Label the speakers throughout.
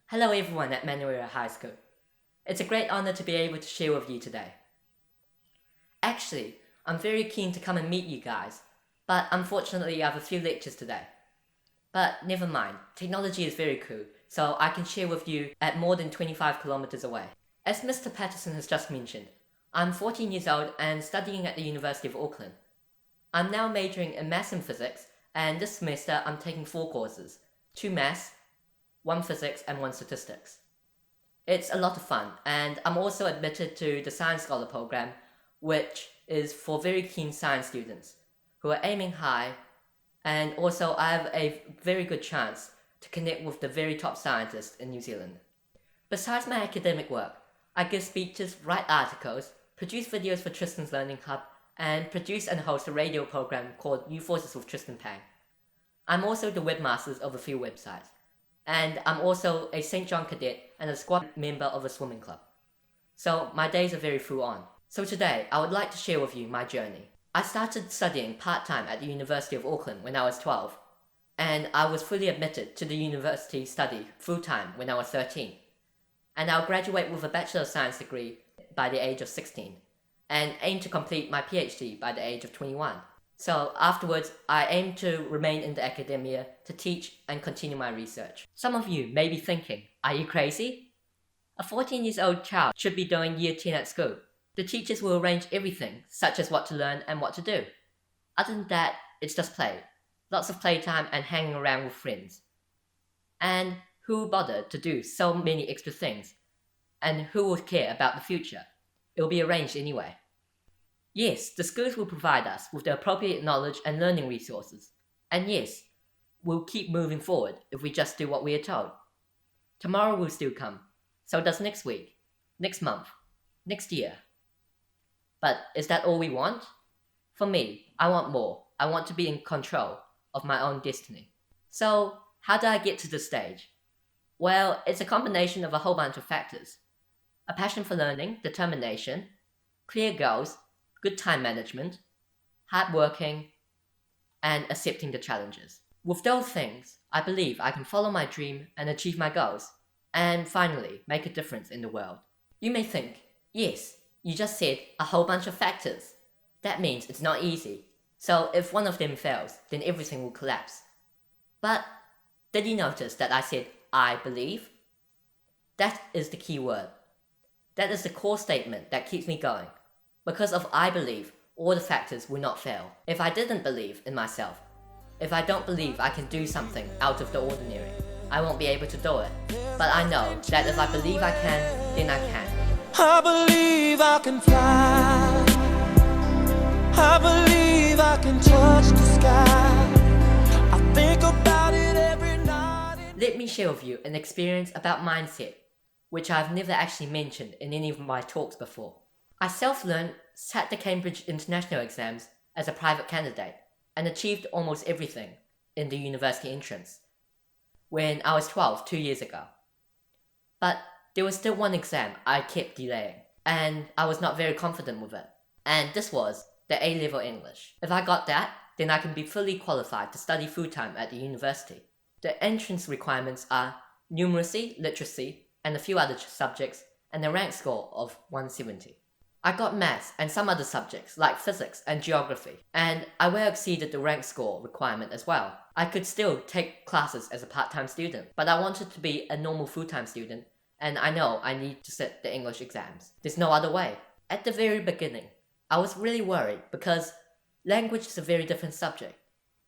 Speaker 1: Hello everyone at Manurewa High School. It's a great honor to be able to share with you today. Actually, I'm very keen to come and meet you guys, but unfortunately I have a few lectures today. But never mind, technology is very cool, so I can share with you at more than 25 kilometers away. As Mr. Patterson has just mentioned, I'm 14 years old and studying at the University of Auckland. I'm now majoring in maths and physics, and this semester I'm taking 4 courses, 2 maths, 1 physics and 1 statistics. It's a lot of fun, and I'm also admitted to the Science Scholar program, which is for very keen science students who are aiming high, and also I have a very good chance to connect with the very top scientists in New Zealand. Besides my academic work, I give speeches, write articles, produce videos for Tristan's Learning Hub, and produce and host a radio program called New Forces with Tristan Pang. I'm also the webmaster of a few websites, and I'm also a St. John cadet and a squad member of a swimming club. So my days are very full on. So today, I would like to share with you my journey. I started studying part-time at the University of Auckland when I was 12, and I was fully admitted to the university study full-time when I was 13. And I'll graduate with a Bachelor of Science degree by the age of 16, and aim to complete my PhD by the age of 21. So afterwards, I aim to remain in the academia to teach and continue my research. Some of you may be thinking, are you crazy? A 14-year-old child should be doing year 10 at school. The teachers will arrange everything, such as what to learn and what to do. Other than that, it's just play. Lots of playtime and hanging around with friends. And who will bother to do so many extra things? And who will care about the future? It will be arranged anyway. Yes, the schools will provide us with the appropriate knowledge and learning resources. And yes, we'll keep moving forward if we just do what we are told. Tomorrow will still come. So does next week, next month, next year. But is that all we want? For me, I want more. I want to be in control of my own destiny. So, how did I get to this stage? Well, it's a combination of a whole bunch of factors. A passion for learning, determination, clear goals, good time management, hard working, and accepting the challenges. With those things, I believe I can follow my dream and achieve my goals, and finally make a difference in the world. You may think, yes, you just said a whole bunch of factors. That means it's not easy. So if one of them fails, then everything will collapse. But did you notice that I said, I believe? That is the key word. That is the core statement that keeps me going. Because of I believe, all the factors will not fail. If I didn't believe in myself, if I don't believe I can do something out of the ordinary, I won't be able to do it. But I know that if I believe I can, then I can.
Speaker 2: I believe I can fly. I believe I can touch the sky. I think about it every night.
Speaker 1: Let me share with you an experience about mindset, which I've never actually mentioned in any of my talks before. I self-learned, sat the Cambridge International exams as a private candidate, and achieved almost everything in the university entrance when I was 12, 2 years ago. But there was still one exam I kept delaying, and I was not very confident with it. And this was the Alevel English. If I got that, then I can be fully qualified to study full-time at the university. The entrance requirements are numeracy, literacy, and a few other subjects, and a rank score of 170. I got maths and some other subjects like physics and geography, and I well exceeded the rank score requirement as well. I could still take classes as a part-time student, but I wanted to be a normal full-time student, and I know I need to sit the English exams. There's no other way. At the very beginning, I was really worried because language is a very different subject.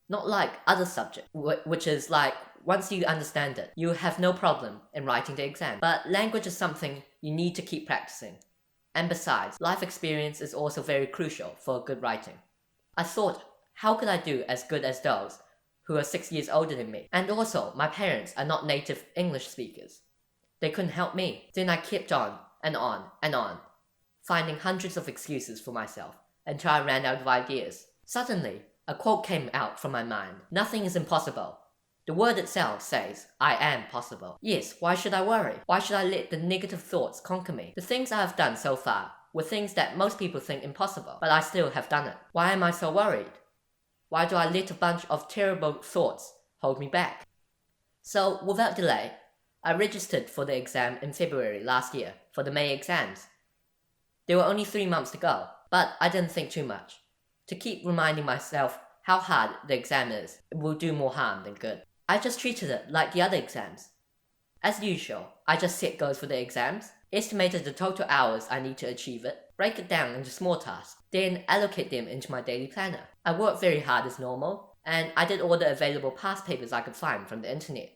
Speaker 1: Not like other subjects, which is like once you understand it, you have no problem in writing the exam. But language is something you need to keep practicing. And besides, life experience is also very crucial for good writing. I thought, how could I do as good as those who are 6 years older than me? And also, my parents are not native English speakers. They couldn't help me. Then I kept on and on and on, finding hundreds of excuses for myself until I ran out of ideas. Suddenly, a quote came out from my mind. Nothing is impossible. The word itself says, I am possible. Yes, why should I worry? Why should I let the negative thoughts conquer me? The things I have done so far were things that most people think impossible, but I still have done it. Why am I so worried? Why do I let a bunch of terrible thoughts hold me back? So, without delay, I registered for the exam in February last year for the May exams. There were only 3 months to go, but I didn't think too much. To keep reminding myself how hard the exam is, it will do more harm than good. I just treated it like the other exams. As usual, I just set goals for the exams, estimated the total hours I need to achieve it, break it down into small tasks, then allocate them into my daily planner. I worked very hard as normal, and I did all the available past papers I could find from the internet.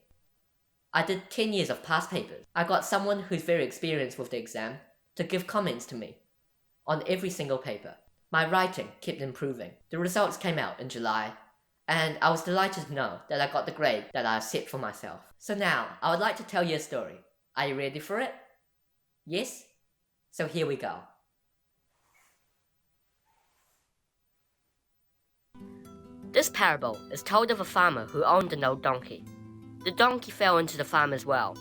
Speaker 1: I did 10 years of past papers. I got someone who's very experienced with the exam to give comments to me on every single paper. My writing kept improving. The results came out in July, and I was delighted to know that I got the grade that I set for myself. So now, I would like to tell you a story. Are you ready for it? Yes? So here we go. This parable is told of a farmer who owned an old donkey. The donkey fell into the farmer's well.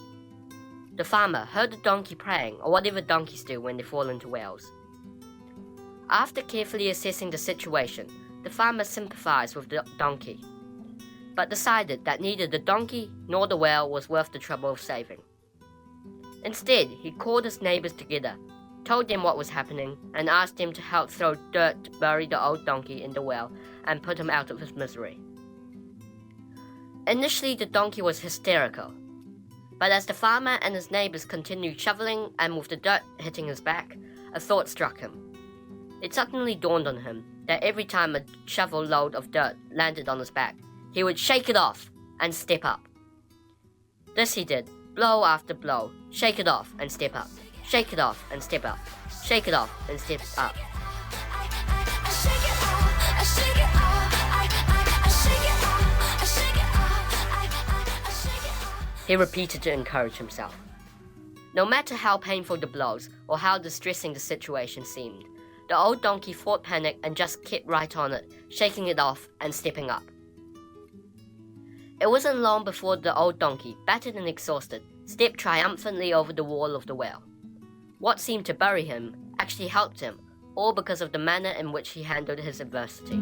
Speaker 1: The farmer heard the donkey praying, or whatever donkeys do when they fall into wells. After carefully assessing the situation, the farmer sympathized with the donkey, but decided that neither the donkey nor the well was worth the trouble of saving. Instead, he called his neighbors together, told them what was happening, and asked them to help throw dirt to bury the old donkey in the well and put him out of his misery. Initially, the donkey was hysterical, but as the farmer and his neighbors continued shoveling and with the dirt hitting his back, a thought struck him. It suddenly dawned on him that every time a shovel load of dirt landed on his back, he would shake it off and step up. This he did, blow after blow, shake it off and step up, shake it off and step up, shake it off and step up. He repeated to encourage himself. No matter how painful the blows or how distressing the situation seemed, the old donkey fought panic and just kept right on it, shaking it off and stepping up. It wasn't long before the old donkey, battered and exhausted, stepped triumphantly over the wall of the well. What seemed to bury him actually helped him, all because of the manner in which he handled his adversity.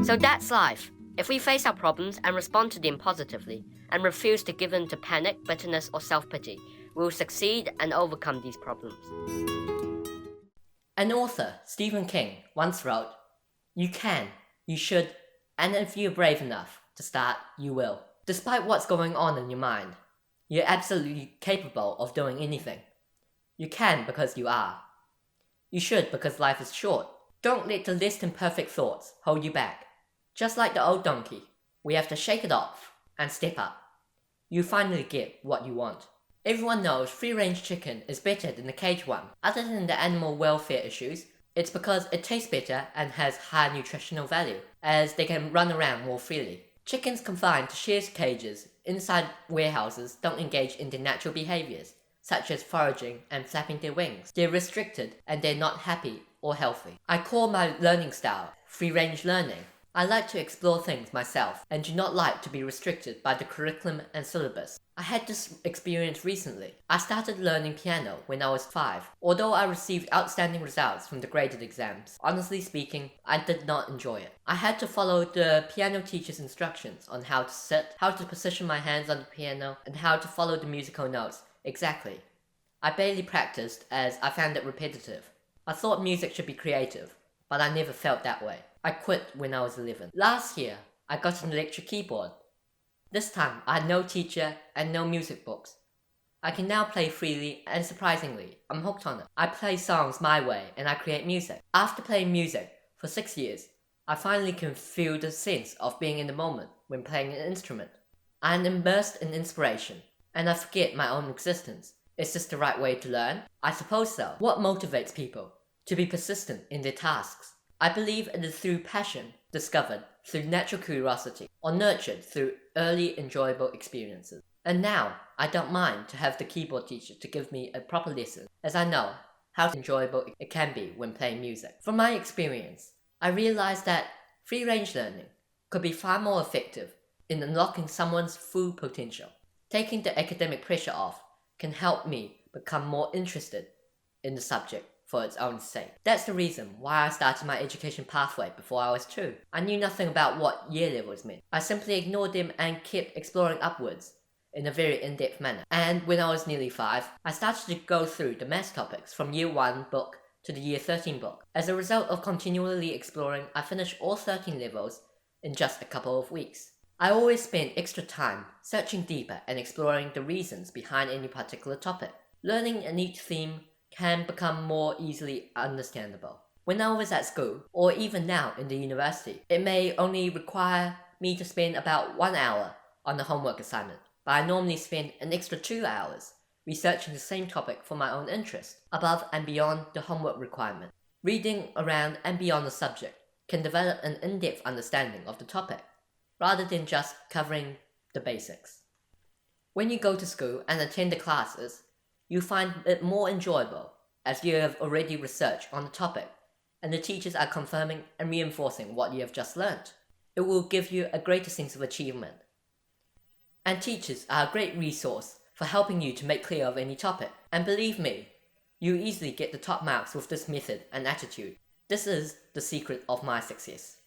Speaker 1: So that's life. If we face our problems and respond to them positively, and refuse to give in to panic, bitterness, or self-pity, we will succeed and overcome these problems. An author, Stephen King, once wrote, "You can, you should, and if you're brave enough to start, you will." Despite what's going on in your mind, you're absolutely capable of doing anything. You can because you are. You should because life is short. Don't let the less than perfect thoughts hold you back. Just like the old donkey, we have to shake it off and step up. You finally get what you want. Everyone knows free-range chicken is better than the cage one. Other than the animal welfare issues, it's because it tastes better and has higher nutritional value, as they can run around more freely. Chickens confined to shared cages inside warehouses don't engage in their natural behaviors, such as foraging and flapping their wings. They're restricted and they're not happy or healthy. I call my learning style free-range learning. I like to explore things myself and do not like to be restricted by the curriculum and syllabus. I had this experience recently. I started learning piano when I was 5. Although I received outstanding results from the graded exams, honestly speaking, I did not enjoy it. I had to follow the piano teacher's instructions on how to sit, how to position my hands on the piano, and how to follow the musical notes exactly. I barely practiced as I found it repetitive. I thought music should be creative, but I never felt that way. I quit when I was 11. Last year, I got an electric keyboard. This time, I had no teacher and no music books. I can now play freely and surprisingly, I'm hooked on it. I play songs my way and I create music. After playing music for 6 years, I finally can feel the sense of being in the moment when playing an instrument. I am immersed in inspiration and I forget my own existence. Is this the right way to learn? I suppose so. What motivates people to be persistent in their tasks? I believe it is through passion, discovered through natural curiosity, or nurtured through early enjoyable experiences. And now, I don't mind to have the keyboard teacher to give me a proper lesson, as I know how enjoyable it can be when playing music. From my experience, I realized that free-range learning could be far more effective in unlocking someone's full potential. Taking the academic pressure off can help me become more interested in the subject for its own sake. That's the reason why I started my education pathway before I was 2. I knew nothing about what year levels meant. I simply ignored them and kept exploring upwards. in a very in-depth manner. And when I was nearly 5, I started to go through the maths topics from Year 1 book to the Year 13 book. As a result of continually exploring, I finished all 13 levels in just a couple of weeks. I always spend extra time searching deeper and exploring the reasons behind any particular topic. Learning in each theme can become more easily understandable. When I was at school, or even now in the university, it may only require me to spend about 1 hour on a homework assignment, but I normally spend an extra 2 hours researching the same topic for my own interest, above and beyond the homework requirement. Reading around and beyond the subject can develop an in-depth understanding of the topic, rather than just covering the basics. When you go to school and attend the classes, you find it more enjoyable as you have already researched on the topic and the teachers are confirming and reinforcing what you have just learned. It will give you a greater sense of achievement. And teachers are a great resource for helping you to make clear of any topic. And believe me, you easily get the top marks with this method and attitude. This is the secret of my success.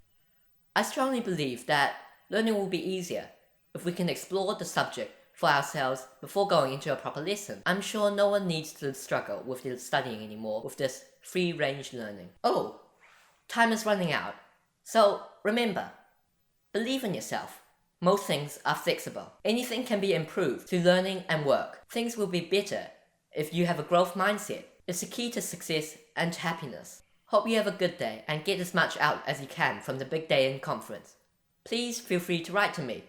Speaker 1: I strongly believe that learning will be easier if we can explore the subject for ourselves before going into a proper lesson. I'm sure no one needs to struggle with their studying anymore with this free-range learning. Oh, time is running out. So remember, believe in yourself. Most things are flexible. Anything can be improved through learning and work. Things will be better if you have a growth mindset. It's the key to success and happiness. Hope you have a good day and get as much out as you can from the Big Day In conference. Please feel free to write to me.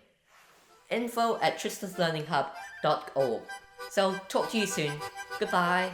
Speaker 1: info@tristanslearninghub.org. So talk to you soon. Goodbye.